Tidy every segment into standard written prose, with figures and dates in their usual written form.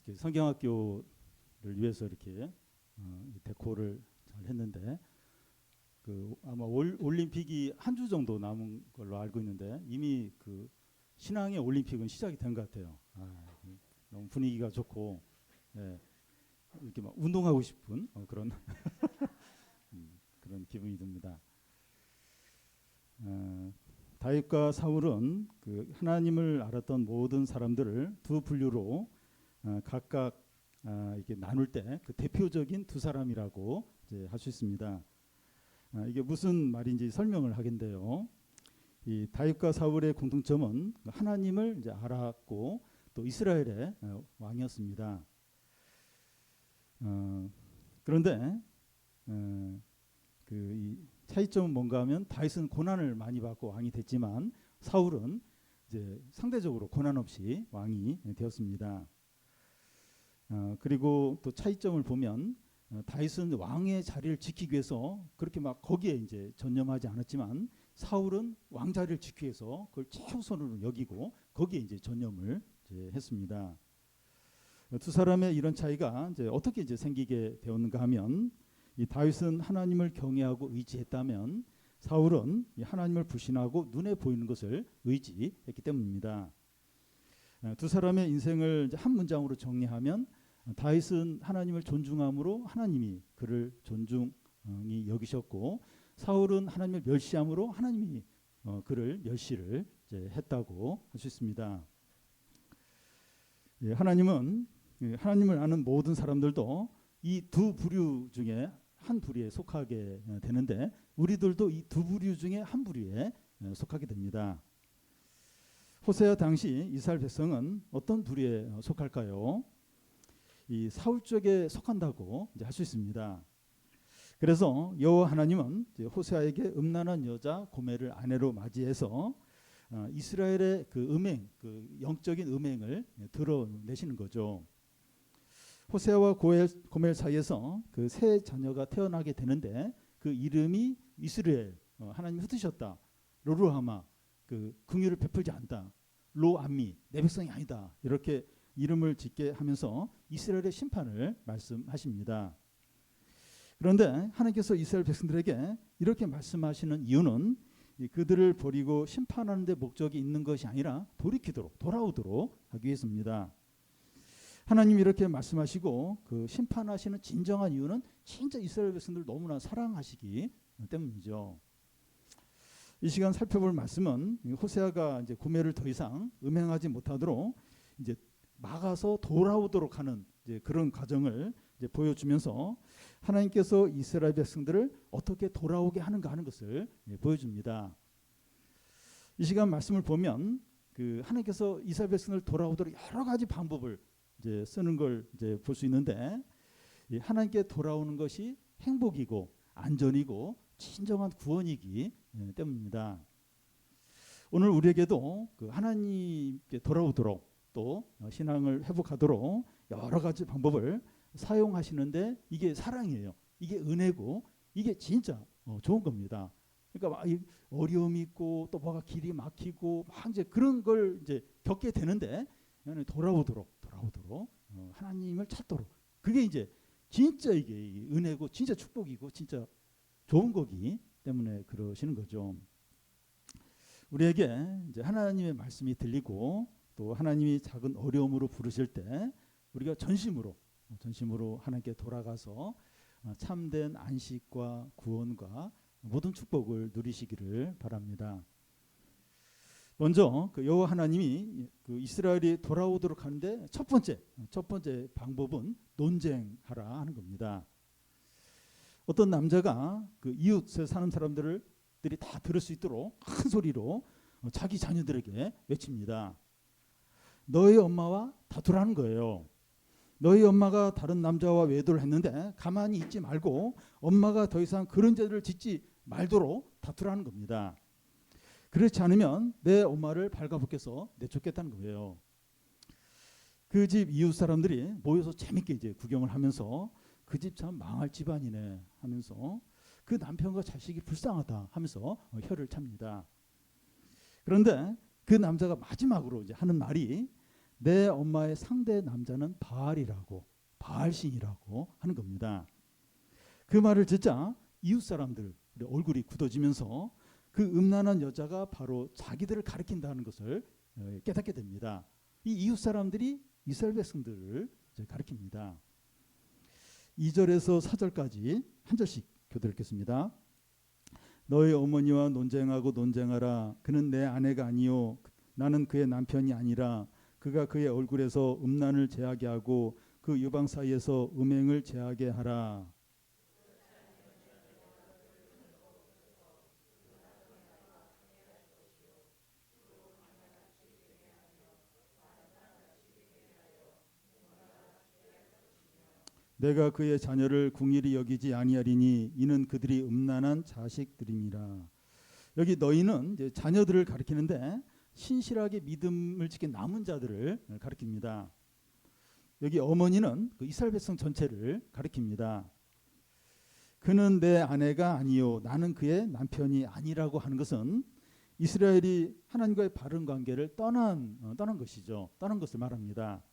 이렇게 성경학교를 위해서 이렇게 이 데코를 잘 했는데 그 아마 올림픽이 한 주 정도 남은 걸로 알고 있는데 이미 그 신앙의 올림픽은 시작이 된 것 같아요. 너무 분위기가 좋고 예, 이렇게 막 운동하고 싶은 그런 그런 기분이 듭니다. 다윗과 사울은 그 하나님을 알았던 모든 사람들을 두 분류로 각각 이렇게 나눌 때 그 대표적인 두 사람이라고 할 수 있습니다. 이게 무슨 말인지 설명을 하겠는데요. 이 다윗과 사울의 공통점은 하나님을 이제 알았고 또 이스라엘의 왕이었습니다. 그런데 그 이 차이점은 뭔가 하면 다윗은 고난을 많이 받고 왕이 됐지만 사울은 이제 상대적으로 고난 없이 왕이 되었습니다. 그리고 또 차이점을 보면 다윗은 왕의 자리를 지키기 위해서 그렇게 막 거기에 이제 전념하지 않았지만 사울은 왕 자리를 지키기 위해서 그걸 최우선으로 여기고 거기에 이제 전념을 이제 했습니다. 두 사람의 이런 차이가 이제 어떻게 이제 생기게 되었는가 하면 이 다윗은 하나님을 경외하고 의지했다면 사울은 이 하나님을 불신하고 눈에 보이는 것을 의지했기 때문입니다. 두 사람의 인생을 이제 한 문장으로 정리하면 다윗은 하나님을 존중함으로 하나님이 그를 존중히 여기셨고 사울은 하나님을 멸시함으로 하나님이 그를 멸시를 이제 했다고 할 수 있습니다. 예, 하나님은 하나님을 아는 모든 사람들도 이 두 부류 중에 한 부류에 속하게 되는데 우리들도 이 두 부류 중에 한 부류에 속하게 됩니다. 호세아 당시 이스라엘 백성은 어떤 부류에 속할까요? 이 사울 쪽에 속한다고 할 수 있습니다. 그래서 여호와 하나님은 호세아에게 음란한 여자 고멜을 아내로 맞이해서 이스라엘의 그 음행, 그 영적인 음행을 드러내시는 거죠. 호세아와 고멜 사이에서 그 세 자녀가 태어나게 되는데 그 이름이 이스라엘, 하나님이 흩으셨다. 로루하마, 그 긍휼을 베풀지 않다. 로암미, 내 백성이 아니다. 이렇게 이름을 짓게 하면서 이스라엘의 심판을 말씀하십니다. 그런데 하나님께서 이스라엘 백성들에게 이렇게 말씀하시는 이유는 그들을 버리고 심판하는 데 목적이 있는 것이 아니라 돌아오도록 하기 위해서입니다. 하나님이 이렇게 말씀하시고 그 심판하시는 진정한 이유는 진짜 이스라엘 백성들을 너무나 사랑하시기 때문이죠. 이 시간 살펴볼 말씀은 호세아가 이제 고멜을 더 이상 음행하지 못하도록 이제 막아서 돌아오도록 하는 이제 그런 과정을 이제 보여주면서 하나님께서 이스라엘 백성들을 어떻게 돌아오게 하는가 하는 것을 보여줍니다. 이 시간 말씀을 보면 그 하나님께서 이스라엘 백성을 돌아오도록 여러 가지 방법을 이제 쓰는 걸 이제 볼 수 있는데 하나님께 돌아오는 것이 행복이고 안전이고 진정한 구원이기 때문입니다. 오늘 우리에게도 그 하나님께 돌아오도록 또 신앙을 회복하도록 여러 가지 방법을 사용하시는데 이게 사랑이에요. 이게 은혜고 이게 진짜 좋은 겁니다. 그러니까 막 어려움이 있고 또 뭐가 길이 막히고 막 이제 그런 걸 이제 겪게 되는데 돌아오도록 하나님을 찾도록 그게 이제 진짜 이게 은혜고 진짜 축복이고 진짜 좋은 거기 때문에 그러시는 거죠. 우리에게 이제 하나님의 말씀이 들리고 또 하나님이 작은 어려움으로 부르실 때 우리가 전심으로 하나님께 돌아가서 참된 안식과 구원과 모든 축복을 누리시기를 바랍니다. 먼저 그 여호와 하나님이 그 이스라엘이 돌아오도록 하는데 첫 번째 방법은 논쟁하라 하는 겁니다. 어떤 남자가 그 이웃에 사는 사람들이 다 들을 수 있도록 큰 소리로 자기 자녀들에게 외칩니다. 너희 엄마와 다투라는 거예요. 너희 엄마가 다른 남자와 외도를 했는데 가만히 있지 말고 엄마가 더 이상 그런 죄를 짓지 말도록 다투라는 겁니다. 그렇지 않으면 내 엄마를 발가벗겨서 내쫓겠다는 거예요. 그 집 이웃 사람들이 모여서 재밌게 이제 구경을 하면서 그 집 참 망할 집안이네 하면서 그 남편과 자식이 불쌍하다 하면서 혀를 찹니다. 그런데 그 남자가 마지막으로 이제 하는 말이 내 엄마의 상대 남자는 바알이라고, 바알신이라고 하는 겁니다. 그 말을 듣자 이웃 사람들 얼굴이 굳어지면서 그 음란한 여자가 바로 자기들을 가리킨다는 것을 깨닫게 됩니다. 이 이웃 사람들이 이스라엘 백성들을 가리킵니다. 2절에서 4절까지 한 절씩 교독했습니다. 너희 어머니와 논쟁하고 논쟁하라. 그는 내 아내가 아니요 나는 그의 남편이 아니라 그가 그의 얼굴에서 음란을 제하게 하고 그 유방 사이에서 음행을 제하게 하라. 내가 그의 자녀를 궁일이 여기지 아니하리니 이는 그들이 음란한 자식들이니라. 여기 너희는 이제 자녀들을 가리키는데 신실하게 믿음을 지킨 남은 자들을 가리킵니다. 여기 어머니는 그 이스라엘 백성 전체를 가리킵니다. 그는 내 아내가 아니요 나는 그의 남편이 아니라고 하는 것은 이스라엘이 하나님과의 바른 관계를 떠난 것이죠. 떠난 것을 말합니다.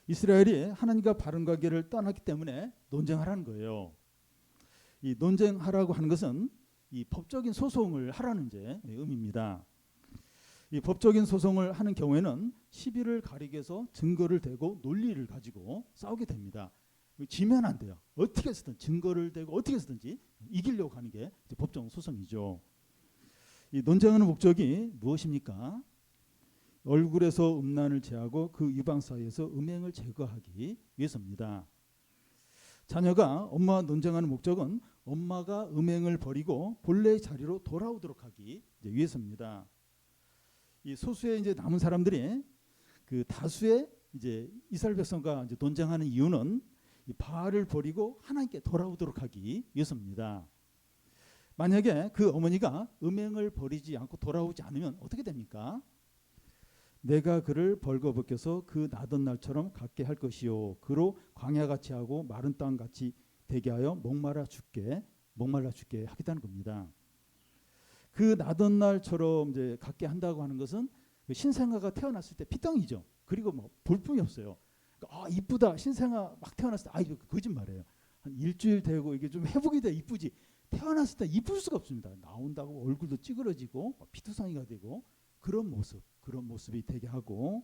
이스라엘이 하나님과 바른 관계를 떠났기 때문에 논쟁하라는 거예요. 이 논쟁하라고 하는 것은 이 법적인 소송을 하라는 이제 의미입니다. 이 법적인 소송을 하는 경우에는 시비를 가리기 위해서 증거를 대고 논리를 가지고 싸우게 됩니다. 지면 안 돼요. 어떻게 해서든 증거를 대고 어떻게 해서든지 이기려고 하는 게 이제 법정 소송이죠. 이 논쟁하는 목적이 무엇입니까? 얼굴에서 음란을 제하고 그 유방 사이에서 음행을 제거하기 위해서입니다. 자녀가 엄마와 논쟁하는 목적은 엄마가 음행을 버리고 본래의 자리로 돌아오도록 하기 위해서입니다. 이 소수의 이제 남은 사람들이 그 다수의 이제 이스라엘 백성과 이제 논쟁하는 이유는 이 바알을 버리고 하나님께 돌아오도록 하기 위해서입니다. 만약에 그 어머니가 음행을 버리지 않고 돌아오지 않으면 어떻게 됩니까? 내가 그를 벌거벗겨서 그 나던 날처럼 갖게 할 것이요 그로 광야같이 하고 마른 땅같이 되게 하여 목말라 죽게 하겠다는 겁니다. 그 나던 날처럼 이제 갖게 한다고 하는 것은 신생아가 태어났을 때 피덩이죠. 그리고 뭐 볼품이 없어요. 아 이쁘다 신생아 막 태어났을 때 아 이거 거짓말이에요. 한 일주일 되고 이게 좀 회복이 돼 이쁘지 태어났을 때 이쁠 수가 없습니다. 나온다고 얼굴도 찌그러지고 피투성이가 되고 그런 모습이 되게 하고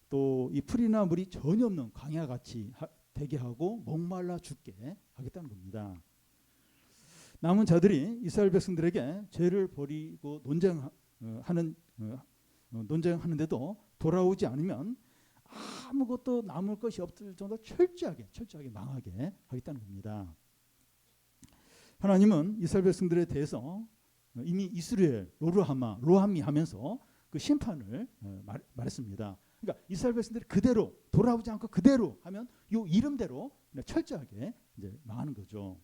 또 이 풀이나 물이 전혀 없는 광야같이 되게 하고 목말라 죽게 하겠다는 겁니다. 남은 자들이 이스라엘 백성들에게 죄를 버리고 논쟁하는데도 돌아오지 않으면 아무것도 남을 것이 없을 정도로 철저하게 망하게 하겠다는 겁니다. 하나님은 이스라엘 백성들에 대해서 이미 이스라엘 로함미 하면서 그 심판을 말했습니다. 그러니까 이스라엘 백성들이 그대로 돌아오지 않고 그대로 하면 요 이름대로 철저하게 이제 망하는 거죠.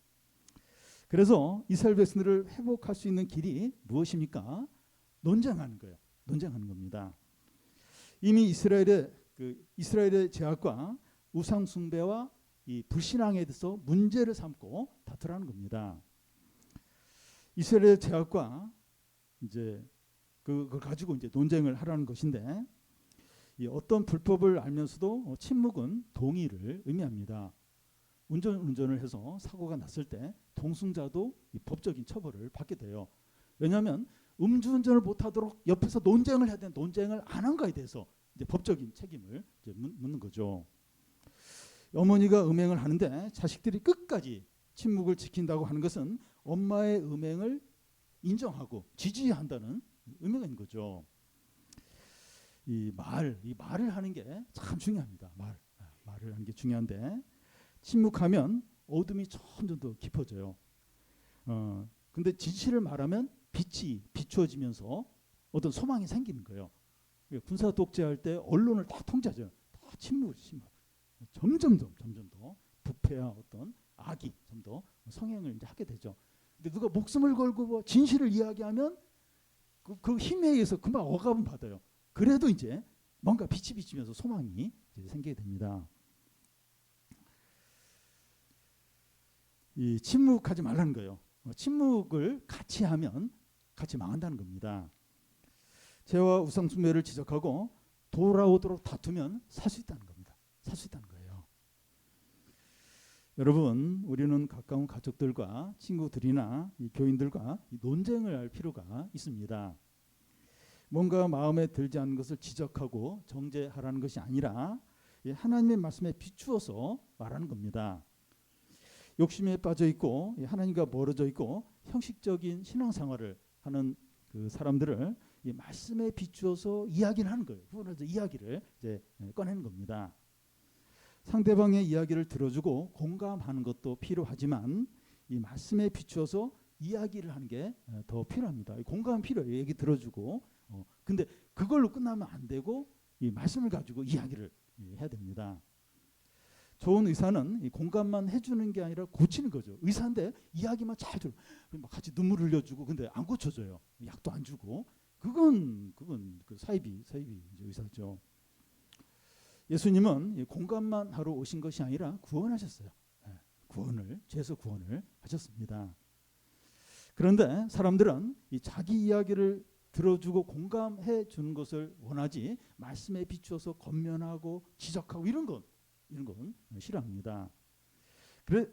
그래서 이스라엘 백성들을 회복할 수 있는 길이 무엇입니까? 논쟁하는 거예요. 논쟁하는 겁니다. 이미 이스라엘의 죄악과 우상 숭배와 이 불신앙에 대해서 문제를 삼고 다투라는 겁니다. 이스라엘의 죄악과 이제 그걸 가지고 이제 논쟁을 하라는 것인데 이 어떤 불법을 알면서도 침묵은 동의를 의미합니다. 운전을 해서 사고가 났을 때 동승자도 이 법적인 처벌을 받게 돼요. 왜냐하면 음주운전을 못하도록 옆에서 논쟁을 해야 되는 논쟁을 안 한 거에 대해서 이제 법적인 책임을 이제 묻는 거죠. 어머니가 음행을 하는데 자식들이 끝까지 침묵을 지킨다고 하는 것은 엄마의 음행을 인정하고 지지한다는 의미가 있는 거죠. 이 말을 하는 게 참 중요합니다. 말을 하는 게 중요한데 침묵하면 어둠이 점점 더 깊어져요. 근데 진실을 말하면 빛이 비추어지면서 어떤 소망이 생기는 거예요. 군사 독재할 때 언론을 다 통제하죠. 다 침묵. 점점 더 부패와 어떤 악이 좀 더 성행을 이제 하게 되죠. 근데 누가 목숨을 걸고 뭐 진실을 이야기하면 그 힘에 의해서 금방 억압은 받아요. 그래도 이제 뭔가 빛이 비치면서 소망이 이제 생기게 됩니다. 이 침묵하지 말라는 거예요. 침묵을 같이 하면 같이 망한다는 겁니다. 죄와 우상 숭배를 지적하고 돌아오도록 다투면 살 수 있다는 겁니다. 살 수 있다는 거예요. 여러분, 우리는 가까운 가족들과 친구들이나 이 교인들과 이 논쟁을 할 필요가 있습니다. 뭔가 마음에 들지 않는 것을 지적하고 정죄하라는 것이 아니라 하나님의 말씀에 비추어서 말하는 겁니다. 욕심에 빠져 있고 하나님과 멀어져 있고 형식적인 신앙생활을 하는 그 사람들을 이 말씀에 비추어서 이야기를 하는 거예요. 부분에서 이야기를 이제 꺼내는 겁니다. 상대방의 이야기를 들어주고 공감하는 것도 필요하지만 이 말씀에 비추어서 이야기를 하는 게 더 필요합니다. 공감은 필요해요. 얘기 들어주고. 근데 그걸로 끝나면 안 되고 이 말씀을 가지고 이야기를 해야 됩니다. 좋은 의사는 이 공감만 해주는 게 아니라 고치는 거죠. 의사인데 이야기만 잘 들어, 막 같이 눈물 흘려주고, 근데 안 고쳐줘요. 약도 안 주고. 그건 그 사이비 이제 의사죠. 예수님은 이 공감만 하러 오신 것이 아니라 구원하셨어요. 죄에서 구원을 하셨습니다. 그런데 사람들은 이 자기 이야기를 들어주고 공감해 주는 것을 원하지 말씀에 비추어서 권면하고 지적하고 이런 건 싫어합니다. 그래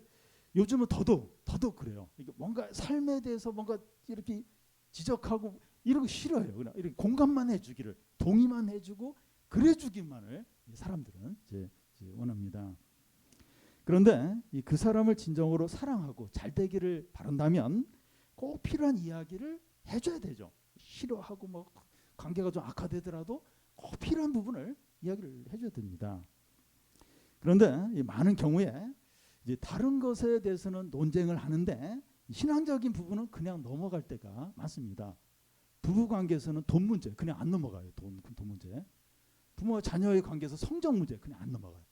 요즘은 더더욱 그래요. 뭔가 삶에 대해서 뭔가 이렇게 지적하고 이런 거 싫어해요. 그냥 이렇게 공감만 해주기를, 동의만 해주고 그래주기만을 사람들은 이제 원합니다. 그런데 그 사람을 진정으로 사랑하고 잘 되기를 바란다면 꼭 필요한 이야기를 해줘야 되죠. 싫어하고 뭐 관계가 좀 악화되더라도 꼭 필요한 부분을 이야기를 해줘야 됩니다. 그런데 많은 경우에 이제 다른 것에 대해서는 논쟁을 하는데 신앙적인 부분은 그냥 넘어갈 때가 많습니다. 부부 관계에서는 돈 문제 그냥 안 넘어가요. 돈 문제. 부모와 자녀의 관계에서 성적 문제 그냥 안 넘어가요.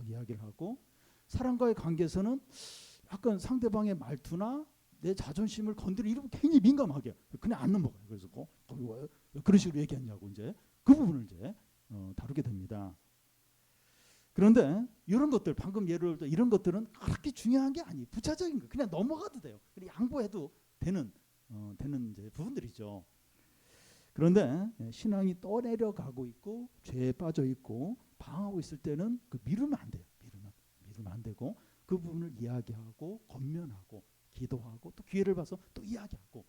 이야기를 하고 사람과의 관계에서는 약간 상대방의 말투나 내 자존심을 건드리는 이런 괜히 민감하게 그냥 안 넘어가요. 그래서 왜 그런 식으로 얘기했냐고 이제 그 부분을 이제 다루게 됩니다. 그런데 이런 것들 방금 예를 들어 이런 것들은 그렇게 중요한 게 아니에요. 부차적인 거 그냥 넘어가도 돼요. 양보해도 되는 이제 부분들이죠. 그런데 신앙이 떠내려가고 있고 죄에 빠져 있고 방황하고 있을 때는 그 미루면 안 돼요. 미루면 안 되고 그 부분을 이야기하고 권면하고 기도하고 또 기회를 봐서 또 이야기하고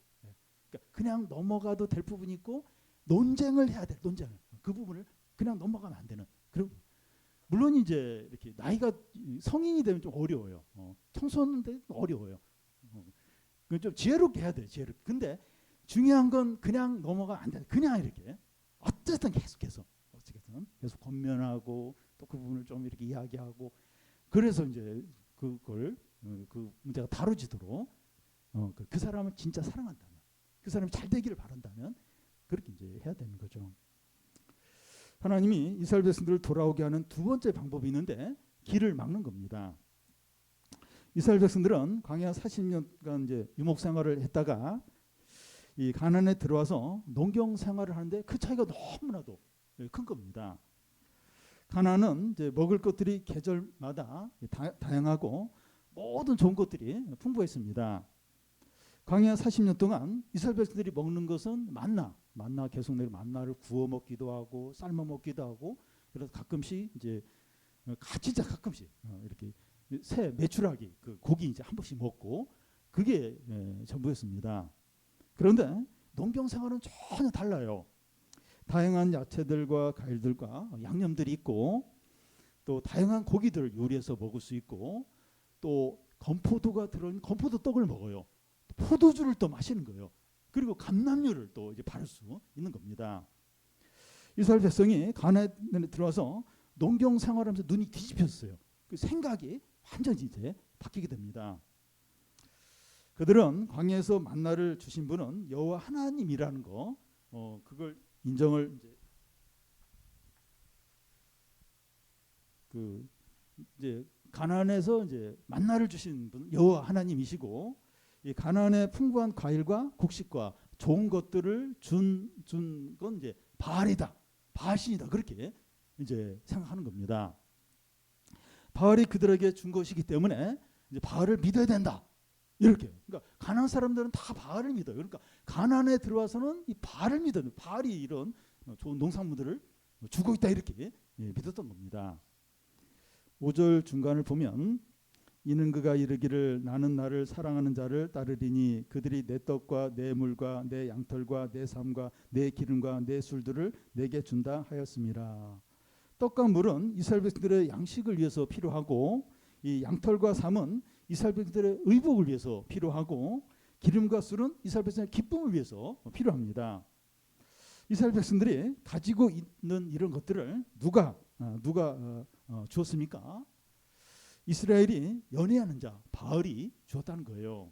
그러니까 그냥 넘어가도 될 부분이 있고 논쟁을 해야 돼. 논쟁을 그 부분을 그냥 넘어가면 안 되는 그런. 물론 이제 이렇게 나이가 성인이 되면 좀 어려워요. 청소년 때 어려워요. 그건 좀 지혜롭게 해야 돼. 지혜롭게. 근데 중요한 건 그냥 넘어가면 안 돼. 그냥 이렇게 어쨌든 계속해서 계속 권면하고 또 그 부분을 좀 이렇게 이야기하고 그래서 이제 그걸 그 문제가 다뤄지도록 그 사람을 진짜 사랑한다면 그 사람이 잘 되기를 바란다면 그렇게 이제 해야 되는 거죠. 하나님이 이스라엘 백성들을 돌아오게 하는 두 번째 방법이 있는데 길을 막는 겁니다. 이스라엘 백성들은 광야 40년간 이제 유목 생활을 했다가 이 가나안에 들어와서 농경 생활을 하는데 그 차이가 너무나도 큰 겁니다. 가나안은 이제 먹을 것들이 계절마다 다양하고 모든 좋은 것들이 풍부했습니다. 광야 40년 동안 이스라엘 백성들이 먹는 것은 만나 계속 내려 만나를 구워 먹기도 하고 삶아 먹기도 하고 그래서 가끔씩 이제 가끔씩 이렇게 새 메추라기 그 고기 이제 한 번씩 먹고 그게 전부였습니다. 그런데 농경 생활은 전혀 달라요. 다양한 야채들과 과일들과 양념들이 있고 또 다양한 고기들을 요리해서 먹을 수 있고 또 건포도가 들어있는 건포도 떡을 먹어요. 포도주를 또 마시는 거예요. 그리고 감람류를 또 이제 바를 수 있는 겁니다. 이스라엘 백성이 가나안에 들어와서 농경 생활하면서 눈이 뒤집혔어요. 그 생각이 완전히 이제 바뀌게 됩니다. 그들은 광야에서 만나를 주신 분은 여호와 하나님이라는 거, 그걸 인정을 이제 가나안에서 이제 만나를 주신 분 여호와 하나님이시고 이 가나안의 풍부한 과일과 곡식과 좋은 것들을 준 건 이제 바알이다, 바알신이다 그렇게 이제 생각하는 겁니다. 바알이 그들에게 준 것이기 때문에 이제 바알을 믿어야 된다. 이렇게. 그러니까 가나안 사람들은 다 바알을 믿어요. 그러니까 가나안에 들어와서는 이 바알을 믿어요. 바알이 이런 좋은 농산물들을 죽어 있다 이렇게 믿었던 겁니다. 5절 중간을 보면 이는 그가 이르기를 나는 나를 사랑하는 자를 따르리니 그들이 내 떡과 내 물과 내 양털과 내 삶과 내 기름과 내 술들을 내게 준다 하였습니다. 떡과 물은 이스라엘 백성들의 양식을 위해서 필요하고 이 양털과 삶은 이스라엘 백성들의 의복을 위해서 필요하고 기름과 술은 이스라엘 백성의 기쁨을 위해서 필요합니다. 이스라엘 백성들이 가지고 있는 이런 것들을 누가 주었습니까? 이스라엘이 연애하는 자 바알이 주었다는 거예요.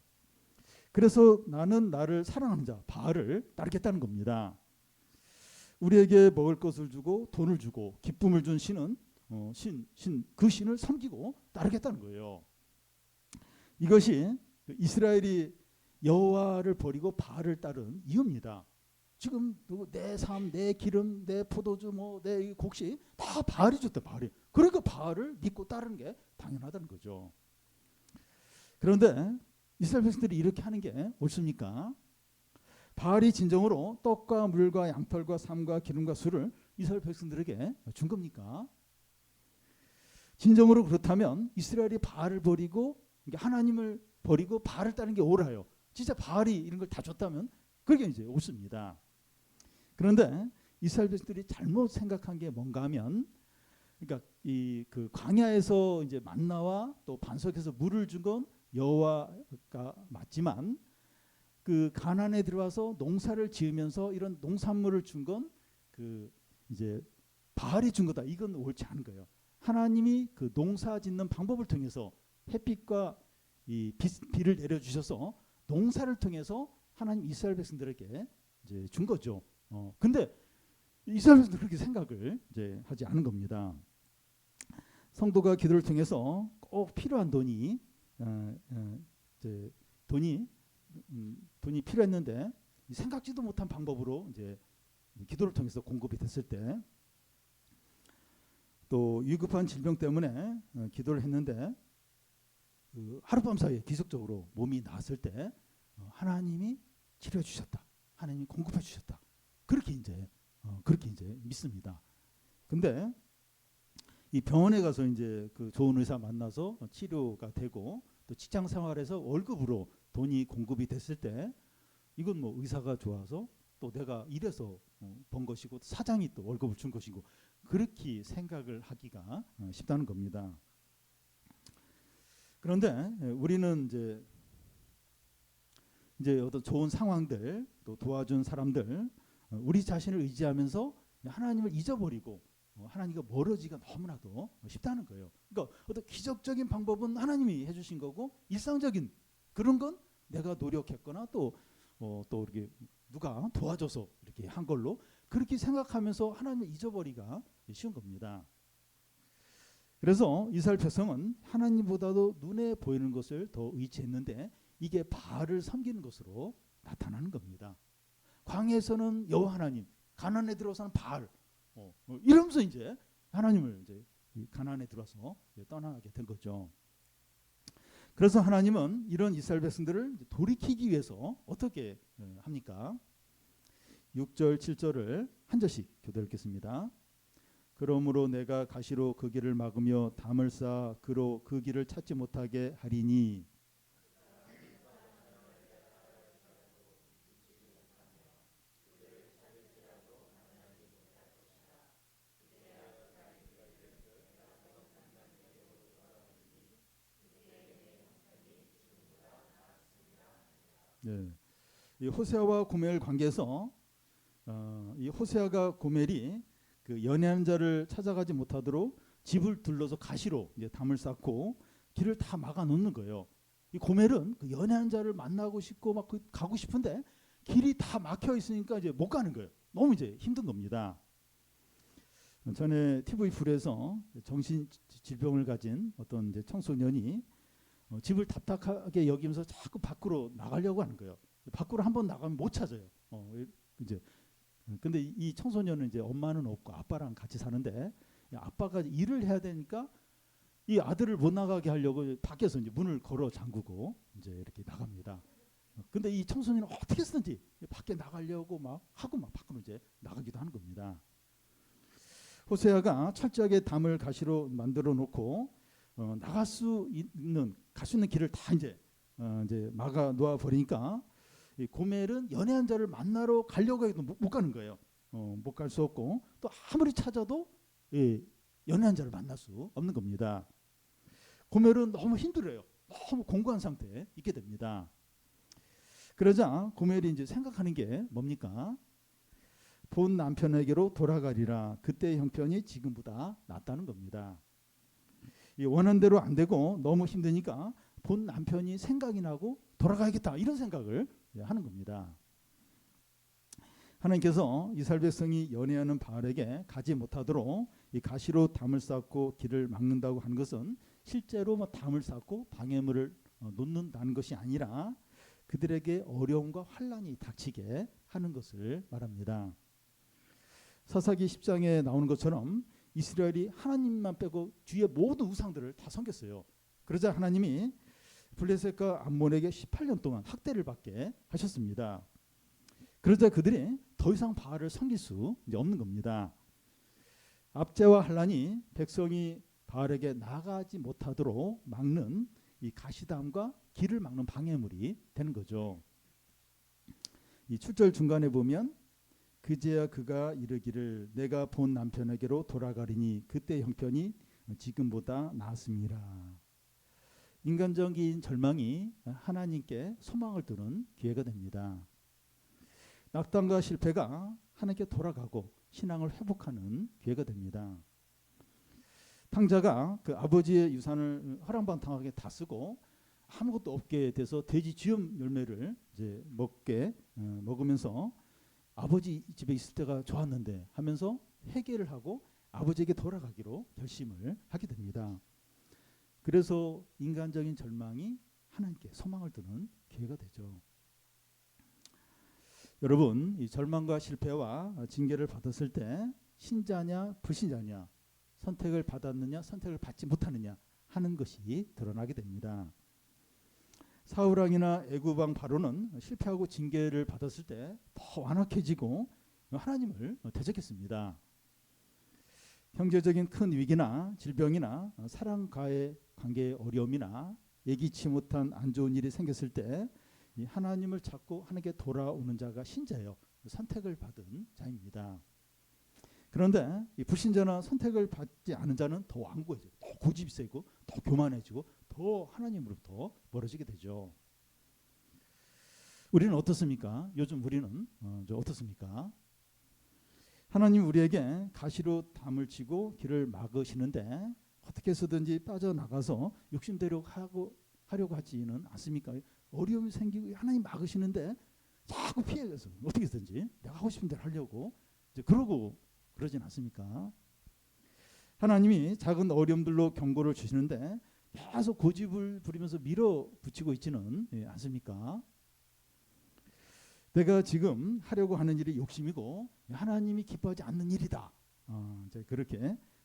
그래서 나는 나를 사랑하는 자 바알을 따르겠다는 겁니다. 우리에게 먹을 것을 주고 돈을 주고 기쁨을 준 신은 그 신을 섬기고 따르겠다는 거예요. 이것이 이스라엘이 여호와를 버리고 바알을 따른 이유입니다. 지금 내 삶, 내 기름, 내 포도주, 내 곡식 다 바알이 줬다. 바알이. 그러니까 바알을 믿고 따르는 게 당연하다는 거죠. 그런데 이스라엘 백성들이 이렇게 하는 게 옳습니까? 바알이 진정으로 떡과 물과 양털과 삶과 기름과 술을 이스라엘 백성들에게 준 겁니까? 진정으로 그렇다면 이스라엘이 바알을 버리고 하나님을 버리고 바알을 따르는 게 옳아요. 진짜 바알이 이런 걸 다 줬다면 그게 이제 옳습니다. 그런데 이스라엘 백성들이 잘못 생각한 게 뭔가 하면, 그러니까 그 광야에서 이제 만나와 또 반석에서 물을 준 건 여호와가 맞지만 그 가나안에 들어와서 농사를 지으면서 이런 농산물을 준 건 그 이제 바알이 준 거다. 이건 옳지 않은 거예요. 하나님이 그 농사 짓는 방법을 통해서 햇빛과 이 비를 내려 주셔서 농사를 통해서 하나님 이스라엘 백성들에게 이제 준 거죠. 근데 이스라엘 백성들 그렇게 생각을 이제 하지 않은 겁니다. 성도가 기도를 통해서 꼭 필요한 돈이 이제 돈이 필요했는데 생각지도 못한 방법으로 이제 기도를 통해서 공급이 됐을 때, 또 위급한 질병 때문에 기도를 했는데 그 하룻밤 사이에 기적적으로 몸이 나았을 때 하나님이 치료해 주셨다. 하나님이 공급해 주셨다. 그렇게 이제 믿습니다. 근데 이 병원에 가서 이제 그 좋은 의사 만나서 치료가 되고 또 직장 생활에서 월급으로 돈이 공급이 됐을 때 이건 의사가 좋아서 또 내가 일해서 번 것이고 사장이 또 월급을 준 것이고 그렇게 생각을 하기가 쉽다는 겁니다. 그런데 우리는 이제 어떤 좋은 상황들 또 도와준 사람들 우리 자신을 의지하면서 하나님을 잊어버리고 하나님과 멀어지기가 너무나도 쉽다는 거예요. 그러니까 어떤 기적적인 방법은 하나님이 해주신 거고 일상적인 그런 건 내가 노력했거나 또 이렇게 누가 도와줘서 이렇게 한 걸로 그렇게 생각하면서 하나님을 잊어버리기가 쉬운 겁니다. 그래서 이스라엘 백성은 하나님보다도 눈에 보이는 것을 더 의지했는데 이게 바알을 섬기는 것으로 나타나는 겁니다. 광야에서는 여호와 하나님, 가나안에 들어서는 바알, 이러면서 이제 하나님을 이제 가나안에 들어서 떠나게 된 거죠. 그래서 하나님은 이런 이스라엘 백성들을 돌이키기 위해서 어떻게 합니까? 6절, 7절을 한 절씩 교독 읽겠습니다. 그러므로 내가 가시로 그 길을 막으며 담을 쌓아 그로 그 길을 찾지 못하게 하리니 네. 이 호세아와 고멜 관계에서 이 호세아가 고멜이 그 연애하는 자를 찾아가지 못하도록 집을 둘러서 가시로 이제 담을 쌓고 길을 다 막아 놓는 거예요. 이 고멜은 그 연애하는 자를 만나고 싶고 막 가고 싶은데 길이 다 막혀 있으니까 이제 못 가는 거예요. 너무 이제 힘든 겁니다. 전에 TV 불에서 정신 질병을 가진 어떤 이제 청소년이 집을 답답하게 여기면서 자꾸 밖으로 나가려고 하는 거예요. 밖으로 한번 나가면 못 찾아요. 이제 근데 이 청소년은 이제 엄마는 없고 아빠랑 같이 사는데 아빠가 일을 해야 되니까 이 아들을 못 나가게 하려고 밖에서 이제 문을 걸어 잠그고 이제 이렇게 나갑니다. 근데 이 청소년은 어떻게 쓰든지 밖에 나가려고 막 하고 막 밖으로 이제 나가기도 하는 겁니다. 호세아가 철저하게 담을 가시로 만들어 놓고 갈 수 있는 길을 다 이제 막아 놓아 버리니까 이 고멜은 연애한 자를 만나러 가려고 해도 못 가는 거예요. 못 갈 수 없고 또 아무리 찾아도 연애한 자를 만날 수 없는 겁니다. 고멜은 너무 힘들어요. 너무 공고한 상태에 있게 됩니다. 그러자 고멜이 이제 생각하는 게 뭡니까? 본 남편에게로 돌아가리라. 그때의 형편이 지금보다 낫다는 겁니다. 이 원한 대로 안 되고 너무 힘드니까 본 남편이 생각이 나고 돌아가야겠다 이런 생각을 하는 겁니다. 하나님께서 이스라엘 백성이 연애하는 바알에게 가지 못하도록 이 가시로 담을 쌓고 길을 막는다고 하는 것은 실제로 담을 쌓고 방해물을 놓는다는 것이 아니라 그들에게 어려움과 환란이 닥치게 하는 것을 말합니다. 사사기 10장에 나오는 것처럼 이스라엘이 하나님만 빼고 주위의 모든 우상들을 다 섬겼어요. 그러자 하나님이 블레셋과 암몬에게 18년 동안 학대를 받게 하셨습니다. 그러자 그들이 더 이상 바알을 섬길 수 없는 겁니다. 압제와 환란이 백성이 바알에게 나가지 못하도록 막는 이 가시담과 길을 막는 방해물이 되는 거죠. 이 7절 중간에 보면 그제야 그가 이르기를 내가 본 남편에게로 돌아가리니 그때 형편이 지금보다 나았음이라. 인간적인 절망이 하나님께 소망을 두는 기회가 됩니다. 낙담과 실패가 하나님께 돌아가고 신앙을 회복하는 기회가 됩니다. 탕자가 그 아버지의 유산을 허랑방탕하게 다 쓰고 아무것도 없게 돼서 돼지 쥐염 열매를 이제 먹으면서 아버지 집에 있을 때가 좋았는데 하면서 회개를 하고 아버지에게 돌아가기로 결심을 하게 됩니다. 그래서 인간적인 절망이 하나님께 소망을 두는 기회가 되죠. 여러분, 이 절망과 실패와 징계를 받았을 때 신자냐 불신자냐, 선택을 받았느냐 선택을 받지 못하느냐 하는 것이 드러나게 됩니다. 사울왕이나 애굽왕 바로는 실패하고 징계를 받았을 때 더 완악해지고 하나님을 대적했습니다. 형제적인 큰 위기나 질병이나 사람과의 관계의 어려움이나 예기치 못한 안 좋은 일이 생겼을 때 이 하나님을 찾고 하나님께 돌아오는 자가 신자예요. 선택을 받은 자입니다. 그런데 이 불신자나 선택을 받지 않은 자는 더 완고해지고 더 고집이 세고 더 교만해지고 더 하나님으로부터 멀어지게 되죠. 우리는 어떻습니까? 요즘 우리는 어떻습니까? 하나님 우리에게 가시로 담을 치고 길을 막으시는데 어떻게 해서든지 빠져나가서 욕심대로 하려고 하지는 않습니까? 어려움이 생기고 하나님 막으시는데 자꾸 피해가서 어떻게 해서든지 내가 하고 싶은 대로 하려고 이제 그러진 않습니까? 하나님이 작은 어려움들로 경고를 주시는데 계속 고집을 부리면서 밀어붙이고 있지는 않습니까? 내가 지금 하려고 하는 일이 욕심이고 하나님이 기뻐하지 않는 일이다. 이제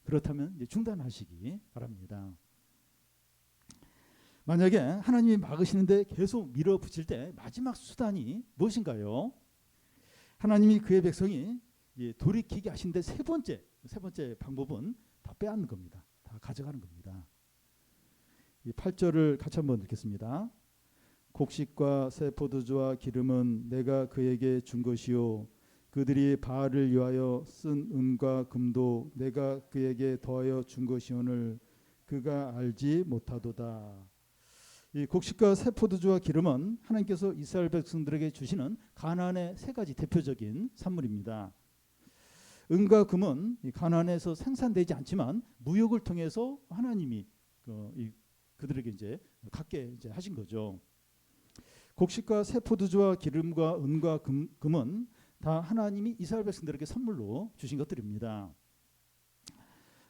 그렇다면 이제 중단하시기 바랍니다. 만약에 하나님이 막으시는데 계속 밀어붙일 때 마지막 수단이 무엇인가요? 하나님이 그의 백성이 돌이키게 하신데 세 번째 방법은 다 빼앗는 겁니다. 다 가져가는 겁니다. 이 8절을 같이 한번 읽겠습니다. 곡식과 새 포도주와 기름은 내가 그에게 준 것이요 그들이 바알을 위하여 쓴 은과 금도 내가 그에게 더하여 준 것이오늘 그가 알지 못하도다. 이 곡식과 새 포도주와 기름은 하나님께서 이스라엘 백성들에게 주시는 가나안의 세 가지 대표적인 산물입니다. 은과 금은 가나안에서 생산되지 않지만 무역을 통해서 하나님이 그들에게 이제 갖게 이제 하신 거죠. 곡식과 새 포도주와 기름과 은과 금은 다 하나님이 이스라엘 백성들에게 선물로 주신 것들입니다.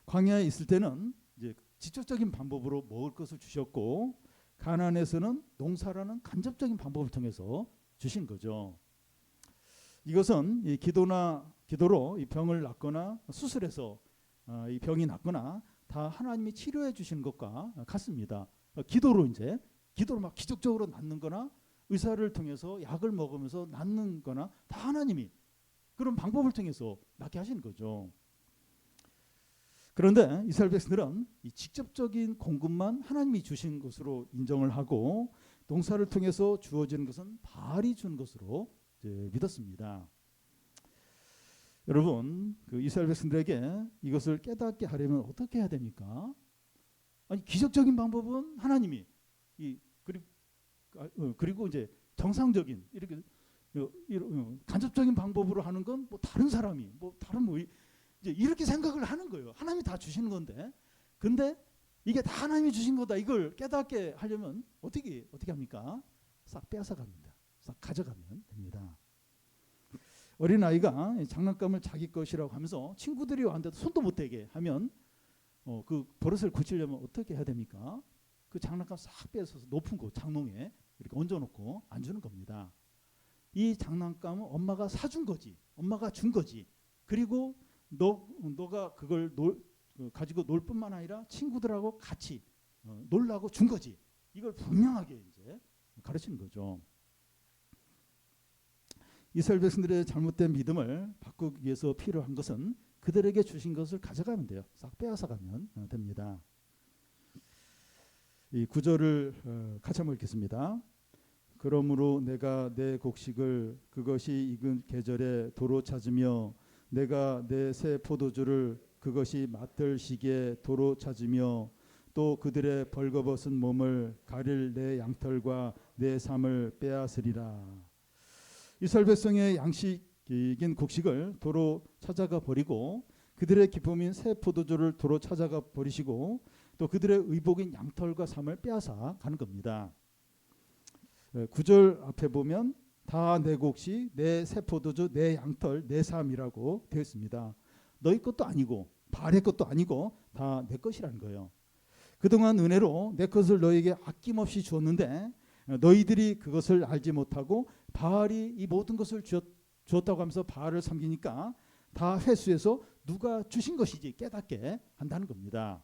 광야에 있을 때는 이제 직접적인 방법으로 먹을 것을 주셨고 가나안에서는 농사라는 간접적인 방법을 통해서 주신 거죠. 이것은 이 기도로 이 병을 낫거나 수술해서 이 병이 낫거나 다 하나님이 치료해 주시는 것과 같습니다. 기도로 막 기적적으로 낫는 거나 의사를 통해서 약을 먹으면서 낫는 거나 다 하나님이 그런 방법을 통해서 낫게 하시는 거죠. 그런데 이스라엘 백성들은 이 직접적인 공급만 하나님이 주신 것으로 인정을 하고 농사를 통해서 주어지는 것은 바알이 준 것으로 이제 믿었습니다. 여러분, 그 이스라엘 백성들에게 이것을 깨닫게 하려면 어떻게 해야 됩니까? 아니, 기적적인 방법은 하나님이 그리고 이제 정상적인 이렇게 간접적인 방법으로 하는 건 뭐 다른 사람이 이제 이렇게 생각을 하는 거예요. 하나님이 다 주시는 건데, 근데 이게 다 하나님이 주신 거다. 이걸 깨닫게 하려면 어떻게 합니까? 싹 빼앗아갑니다. 싹 가져가면 됩니다. 어린 아이가 장난감을 자기 것이라고 하면서 친구들이 왔는데도 손도 못 대게 하면 그 버릇을 고치려면 어떻게 해야 됩니까? 그 장난감 싹 빼서 높은 곳 장롱에 이렇게 얹어놓고 안 주는 겁니다. 이 장난감은 엄마가 사준 거지, 엄마가 준 거지. 그리고 너가 그걸 가지고 놀 뿐만 아니라 친구들하고 같이 놀라고 준 거지. 이걸 분명하게 이제 가르치는 거죠. 이스라엘 백성들의 잘못된 믿음을 바꾸기 위해서 필요한 것은 그들에게 주신 것을 가져가면 돼요. 싹 빼앗아가면 됩니다. 이 구절을 같이 한번 읽겠습니다. 그러므로 내가 내 곡식을 그것이 익은 계절에 도로 찾으며 내가 내 새 포도주를 그것이 맡을 시기에 도로 찾으며 또 그들의 벌거벗은 몸을 가릴 내 양털과 내 삶을 빼앗으리라. 이스라엘 백성의 양식인 곡식을 도로 찾아가 버리고 그들의 기쁨인 새 포도주를 도로 찾아가 버리시고 또 그들의 의복인 양털과 삶을 빼앗아 가는 겁니다. 9절 앞에 보면 다 내 곡식, 내 새 포도주, 내 양털, 내 삶이라고 되어 있습니다. 너희 것도 아니고 바알의 것도 아니고 다 내 것이라는 거예요. 그동안 은혜로 내 것을 너에게 아낌없이 주었는데 너희들이 그것을 알지 못하고 바알이 이 모든 것을 주었다고 하면서 바알을 섬기니까 다 회수해서 누가 주신 것이지 깨닫게 한다는 겁니다.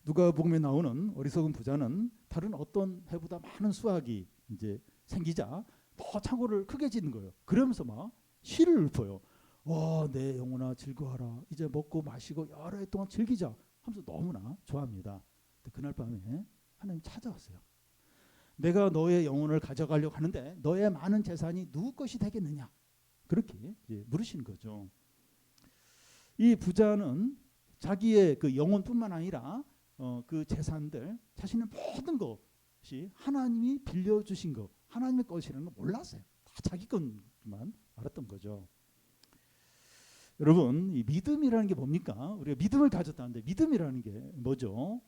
누가복음에 나오는 어리석은 부자는 다른 어떤 해보다 많은 수확이 이제 생기자 더 창고를 크게 짓는 거예요. 그러면서 막 시를 읊어요. 내 영혼아 즐거워하라. 이제 먹고 마시고 여러 해 동안 즐기자 하면서 너무나 좋아합니다. 근데 그날 밤에 하나님 찾아왔어요. 내가 너의 영혼을 가져가려고 하는데 너의 많은 재산이 누구 것이 되겠느냐? 그렇게 이제 물으시는 거죠. 이 부자는 자기의 그 영혼뿐만 아니라 그 재산들, 자신의 모든 것이 하나님이 빌려주신 것, 하나님의 것이라는 걸 몰랐어요. 다 자기 것만 알았던 거죠. 여러분, 이 믿음이라는 게 뭡니까? 우리가 믿음을 가졌다는데 믿음이라는 게 뭐죠?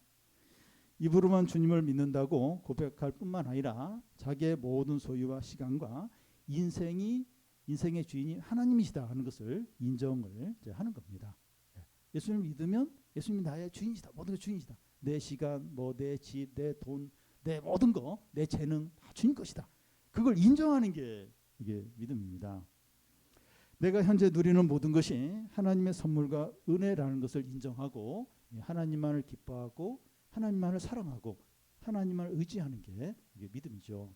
입으로만 주님을 믿는다고 고백할 뿐만 아니라 자기의 모든 소유와 시간과 인생의 주인이 하나님이시다 하는 것을 인정을 이제 하는 겁니다. 예수님을 믿으면 예수님이 나의 주인이시다. 모든 게 주인이시다. 내 시간, 내 집, 내 돈, 내 모든 거, 내 재능 다 주님 것이다. 그걸 인정하는 게 이게 믿음입니다. 내가 현재 누리는 모든 것이 하나님의 선물과 은혜라는 것을 인정하고 하나님만을 기뻐하고 하나님만을 사랑하고 하나님만을 의지하는 게 이게 믿음이죠.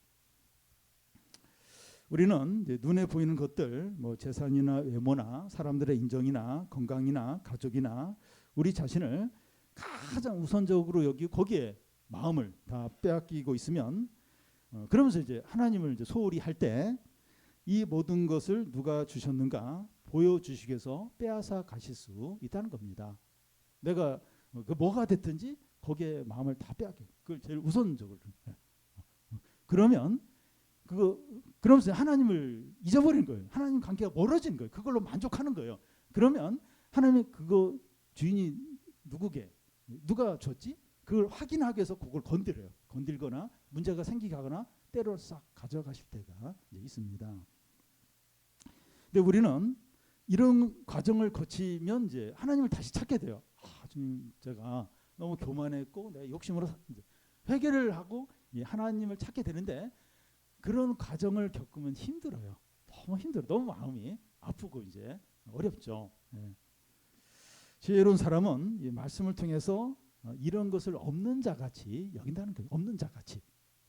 우리는 이제 눈에 보이는 것들, 재산이나 외모나 사람들의 인정이나 건강이나 가족이나 우리 자신을 가장 우선적으로 여기고 거기에 마음을 다 빼앗기고 있으면 그러면서 이제 하나님을 이제 소홀히 할 때 이 모든 것을 누가 주셨는가 보여주시기 위해서 빼앗아 가실 수 있다는 겁니다. 내가 그 뭐가 됐든지 거기에 마음을 다 빼앗겨. 그걸 제일 우선적으로. 그러면 그러면서 하나님을 잊어버리는 거예요. 하나님 관계가 멀어지는 거예요. 그걸로 만족하는 거예요. 그러면 하나님이 그거 주인이 누가 줬지? 그걸 확인하기 위해서 그걸 건들거나 문제가 생기게 하거나 때로 싹 가져가실 때가 있습니다. 근데 우리는 이런 과정을 거치면 이제 하나님을 다시 찾게 돼요. 주님, 제가 너무 교만했고 내 욕심으로 이제 회개를 하고 하나님을 찾게 되는데 그런 과정을 겪으면 힘들어요. 너무 힘들어. 너무 마음이 아프고 이제 어렵죠. 지혜로운 사람은 이 말씀을 통해서 이런 것을 없는 자같이 여긴다는 거예요. 없는 자같이.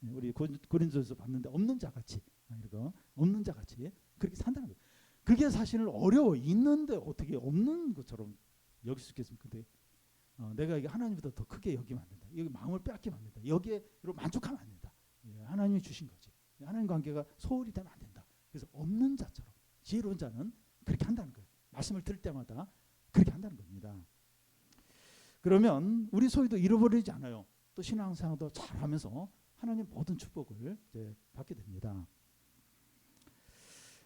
우리 고린도에서 봤는데 없는 자같이 이거 없는 자같이 그렇게 산다는 거예요. 그게 사실은 어려워. 있는데 어떻게 없는 것처럼 여길 수 있겠습니까? 근데 내가 이게 하나님보다 더 크게 여기면 안 된다. 여기 마음을 빼앗기면 안 된다. 여기에로 만족하면 안 된다. 예, 하나님이 주신 거지. 하나님 관계가 소홀히 되면 안 된다. 그래서 없는 자처럼 지혜로운 자는 그렇게 한다는 거예요. 말씀을 들을 때마다 그렇게 한다는 겁니다. 그러면 우리 소유도 잃어버리지 않아요. 또 신앙생활도 잘하면서 하나님 모든 축복을 이제 받게 됩니다.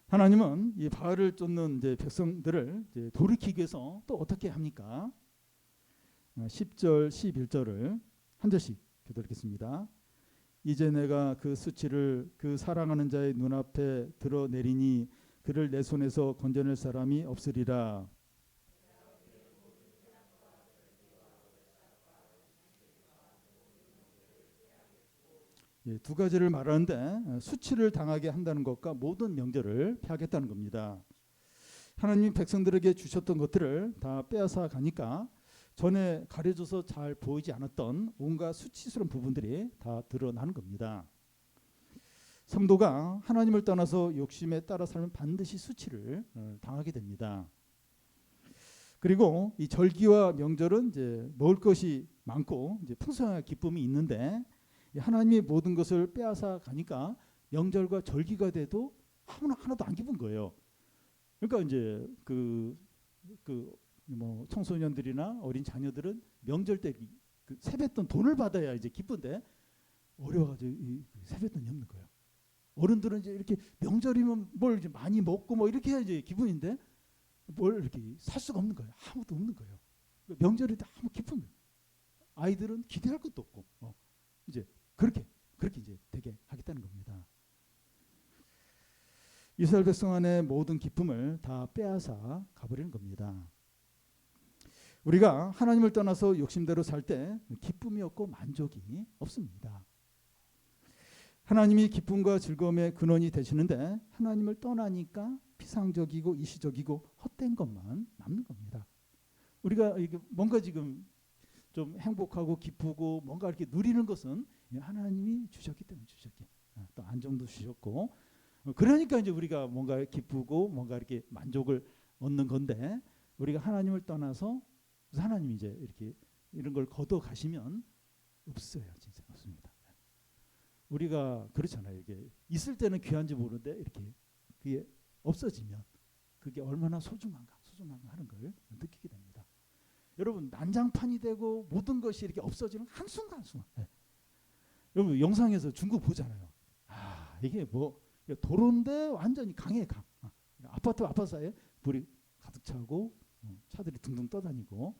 하나님은 이 바알을 쫓는 이제 백성들을 이제 돌이키기 위해서 또 어떻게 합니까? 10절, 11절을 한 절씩 교독하겠습니다. 이제 내가 그 수치를 그 사랑하는 자의 눈앞에 드러내리니 그를 내 손에서 건져낼 사람이 없으리라. 예, 두 가지를 말하는데 수치를 당하게 한다는 것과 모든 명절을 피하겠다는 겁니다. 하나님 백성들에게 주셨던 것들을 다 빼앗아 가니까 전에 가려져서 잘 보이지 않았던 온갖 수치스러운 부분들이 다 드러나는 겁니다. 성도가 하나님을 떠나서 욕심에 따라 살면 반드시 수치를 당하게 됩니다. 그리고 이 절기와 명절은 이제 먹을 것이 많고 이제 풍성한 기쁨이 있는데 하나님이 모든 것을 빼앗아 가니까 명절과 절기가 돼도 하나도 안 기쁜 거예요. 그러니까 이제 뭐 청소년들이나 어린 자녀들은 명절 때 그 세뱃돈 돈을 받아야 이제 기쁜데 어려워가지고 이 세뱃돈이 없는 거예요. 어른들은 이제 이렇게 명절이면 뭘 이제 많이 먹고 뭐 이렇게 해야 이제 기분인데 뭘 이렇게 살 수가 없는 거예요. 아무도 없는 거예요. 명절이 아무 기쁨이. 아이들은 기대할 것도 없고 이제 그렇게 이제 되게 하겠다는 겁니다. 이스라엘 백성 안에 모든 기쁨을 다 빼앗아 가버리는 겁니다. 우리가 하나님을 떠나서 욕심대로 살 때 기쁨이 없고 만족이 없습니다. 하나님이 기쁨과 즐거움의 근원이 되시는데 하나님을 떠나니까 피상적이고 이시적이고 헛된 것만 남는 겁니다. 우리가 이게 뭔가 지금 좀 행복하고 기쁘고 뭔가 이렇게 누리는 것은 하나님이 주셨기 때문에 주셨기. 또 안정도 주셨고 그러니까 이제 우리가 뭔가 기쁘고 뭔가 이렇게 만족을 얻는 건데 우리가 하나님을 떠나서 하나님이 이제 이렇게 이런 걸 걷어 가시면 없어요. 진짜 없습니다. 우리가 그렇잖아요. 이게 있을 때는 귀한지 모르는데 이렇게 그게 없어지면 그게 얼마나 소중한가 하는 걸 느끼게 됩니다. 여러분 난장판이 되고 모든 것이 이렇게 없어지는 한순간. 여러분 영상에서 중국 보잖아요. 이게 뭐 도로인데 완전히 강해 강. 아파트 사이에 불이 가득 차고 차들이 둥둥 떠다니고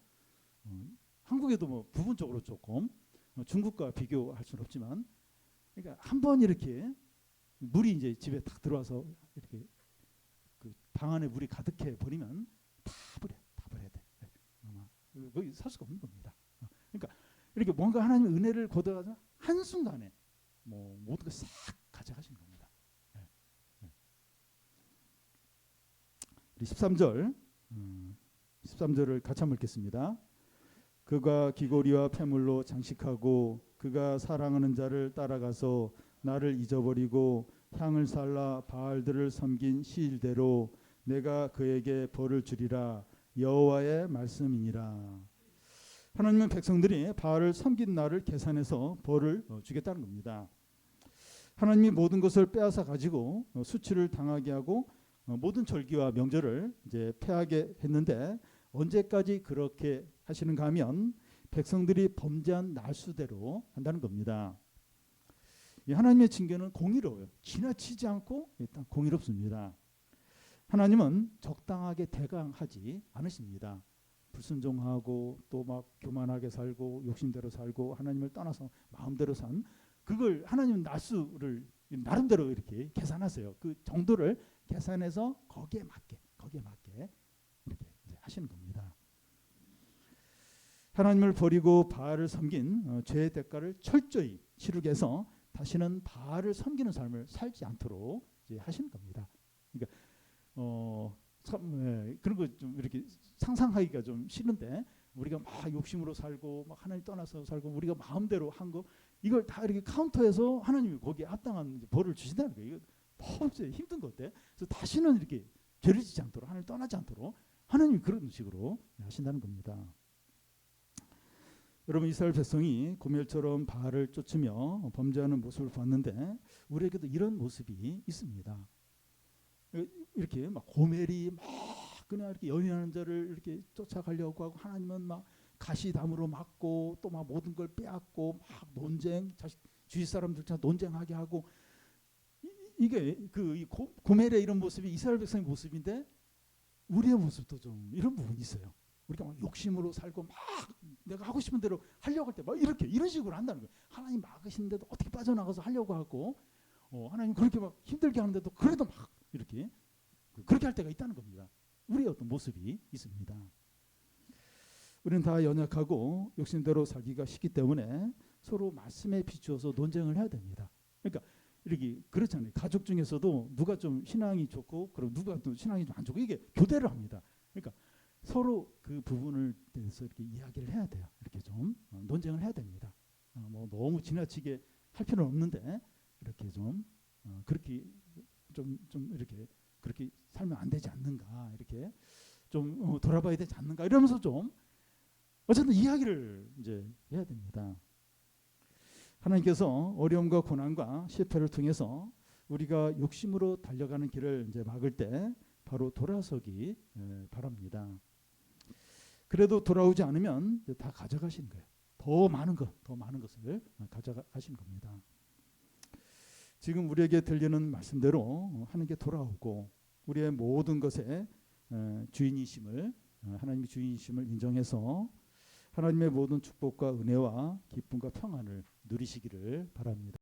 한국에도 뭐 부분적으로 조금 중국과 비교할 수는 없지만 그러니까 한번 이렇게 물이 이제 집에 딱 들어와서 이렇게 그 방 안에 물이 가득해 버리면 다 버려야 돼. 거기 살 수가 없는 겁니다. 그러니까 이렇게 뭔가 하나님의 은혜를 거둬가서 한 순간에 뭐 모든 걸 싹 가져가시는 겁니다. 우리 13절을 같이 한번 읽겠습니다. 그가 귀고리와 폐물로 장식하고 그가 사랑하는 자를 따라가서 나를 잊어버리고 향을 살라 바알들을 섬긴 시일대로 내가 그에게 벌을 주리라 여호와의 말씀이니라. 하나님은 백성들이 바알을 섬긴 날을 계산해서 벌을 주겠다는 겁니다. 하나님이 모든 것을 빼앗아 가지고 수치를 당하게 하고 모든 절기와 명절을 이제 폐하게 했는데 언제까지 그렇게 하시는가 하면 백성들이 범죄한 날수대로 한다는 겁니다. 하나님의 징계는 공의로워요. 지나치지 않고 일단 공의롭습니다. 하나님은 적당하게 대강하지 않으십니다. 불순종하고 또 막 교만하게 살고 욕심대로 살고 하나님을 떠나서 마음대로 산 그걸 하나님은 날수를 나름대로 이렇게 계산하세요. 그 정도를 계산해서 거기에 맞게 이렇게 하시는 겁니다. 하나님을 버리고 바알을 섬긴 죄의 대가를 철저히 치르게 해서 다시는 바알을 섬기는 삶을 살지 않도록 이제 하시는 겁니다. 그러니까 그런 거 좀 이렇게 상상하기가 좀 싫은데 우리가 막 욕심으로 살고 막 하나님 떠나서 살고 우리가 마음대로 한 거 이걸 다 이렇게 카운터해서 하나님이 거기에 합당한 벌을 주신다는 거예요. 이거 너무 힘든 건데 그래서 다시는 이렇게 죄를 짓지 않도록 하나님 떠나지 않도록 하나님이 그런 식으로 하신다는 겁니다. 여러분, 이스라엘 백성이 고멜처럼 바알을 쫓으며 범죄하는 모습을 봤는데 우리에게도 이런 모습이 있습니다. 이렇게 막 고멜이 막 그냥 이렇게 연연하는 자를 이렇게 쫓아가려고 하고, 하나님은 막 가시담으로 막고 또 막 모든 걸 빼앗고 막 논쟁, 주위 사람들과 논쟁하게 하고, 이게 그 고멜의 이런 모습이 이스라엘 백성의 모습인데 우리의 모습도 좀 이런 부분이 있어요. 우리가 막 욕심으로 살고 막 내가 하고 싶은 대로 하려고 할 때 막 이렇게 이런 식으로 한다는 거예요. 하나님 막으시는데도 어떻게 빠져나가서 하려고 하고, 하나님 그렇게 막 힘들게 하는데도 그래도 막 이렇게 그렇게 할 때가 있다는 겁니다. 우리의 어떤 모습이 있습니다. 우리는 다 연약하고 욕심대로 살기가 쉽기 때문에 서로 말씀에 비추어서 논쟁을 해야 됩니다. 그러니까 이렇게 그렇잖아요. 가족 중에서도 누가 좀 신앙이 좋고 그리고 누가 또 신앙이 좀 안 좋고, 이게 교대를 합니다. 그러니까 서로 그 부분을 대해서 이렇게 이야기를 해야 돼요. 이렇게 좀 논쟁을 해야 됩니다. 뭐 너무 지나치게 할 필요는 없는데 이렇게 좀 그렇게 좀 이렇게 그렇게 살면 안 되지 않는가, 이렇게 좀 돌아봐야 되지 않는가, 이러면서 좀 어쨌든 이야기를 이제 해야 됩니다. 하나님께서 어려움과 고난과 실패를 통해서 우리가 욕심으로 달려가는 길을 이제 막을 때 바로 돌아서기 바랍니다. 그래도 돌아오지 않으면 다 가져가시는 거예요. 더 많은 것을 가져가시는 겁니다. 지금 우리에게 들리는 말씀대로 하나님께 돌아오고 우리의 모든 것에 주인이심을, 하나님의 주인이심을 인정해서 하나님의 모든 축복과 은혜와 기쁨과 평안을 누리시기를 바랍니다.